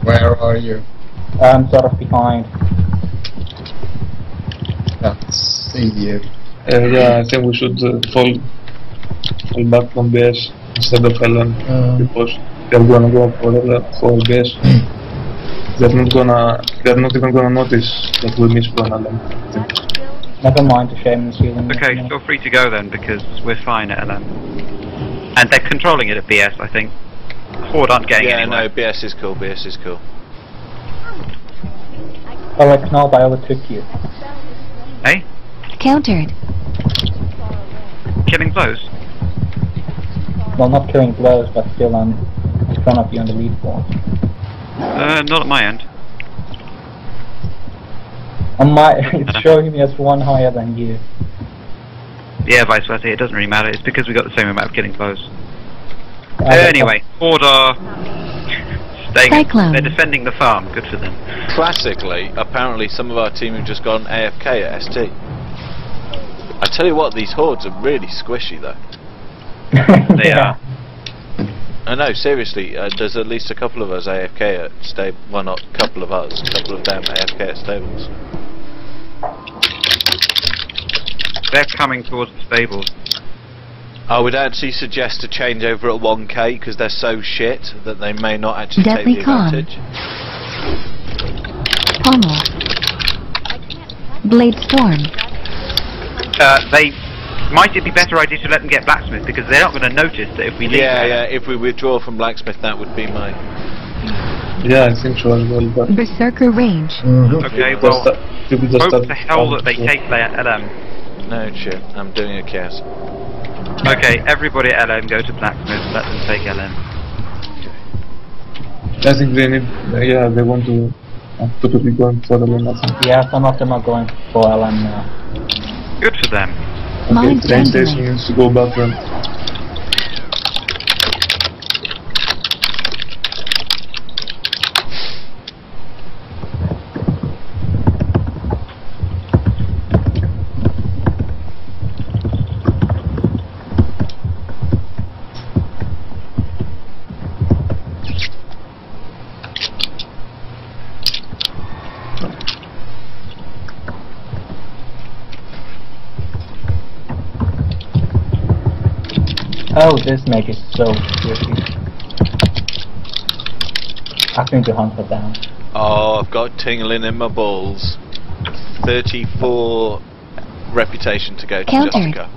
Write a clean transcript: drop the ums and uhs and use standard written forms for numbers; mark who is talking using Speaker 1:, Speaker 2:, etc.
Speaker 1: Where are you?
Speaker 2: Sort of behind.
Speaker 1: Can't see you.
Speaker 3: Yeah, I think we should fall back from base instead of LM because they're gonna go for base. They're not even gonna notice that we missed one LM.
Speaker 2: Never mind the shame is healing.
Speaker 4: Okay, feel free to go then, because we're fine at LM. And they're controlling it at BS, I think. Horde aren't getting anywhere.
Speaker 5: Yeah, no, BS is cool, BS is cool.
Speaker 2: Alright, Knob, I overtook you.
Speaker 4: Hey?
Speaker 6: Countered.
Speaker 4: Killing blows?
Speaker 2: Well, not killing blows, but still in front of you on the leaderboard.
Speaker 4: Not at my end.
Speaker 2: On my, it's showing me as one higher than you.
Speaker 4: Yeah, vice versa, it doesn't really matter, it's because we got the same amount of killing blows. Anyway, Horde are staying, they're defending the farm, good for them.
Speaker 5: Classically, apparently some of our team have just gone AFK at ST. I tell you what, these hordes are really squishy though.
Speaker 4: They are.
Speaker 5: I know, seriously, there's at least a couple of us AFK at stable. Well, not a couple of us, a couple of them AFK at stables.
Speaker 4: They're coming towards the stables.
Speaker 5: I would actually suggest a change over at 1k because they're so shit that they may not actually take the advantage.
Speaker 6: Pommel. Blade Storm.
Speaker 4: Might it be better idea to let them get blacksmith because they're not going to notice that if we leave.
Speaker 5: Yeah, if we withdraw from blacksmith, that would be my.
Speaker 3: Yeah, I think so as well. But
Speaker 6: Berserker range.
Speaker 4: Okay, well, hope the hell that they take their LM.
Speaker 5: No shit, I'm doing a chaos.
Speaker 4: Okay, everybody at LM go to blacksmith. Let them take LM.
Speaker 3: I think they need. Yeah, they want to be going for LM.
Speaker 2: Yeah, some of them are going for LM now.
Speaker 4: Good for them.
Speaker 3: Okay, train station needs to go back then.
Speaker 2: Oh, this mage is so tricky. I think to hunt her down.
Speaker 5: Oh, I've got tingling in my balls. 34 reputation to go to
Speaker 6: Countered.
Speaker 5: Jessica.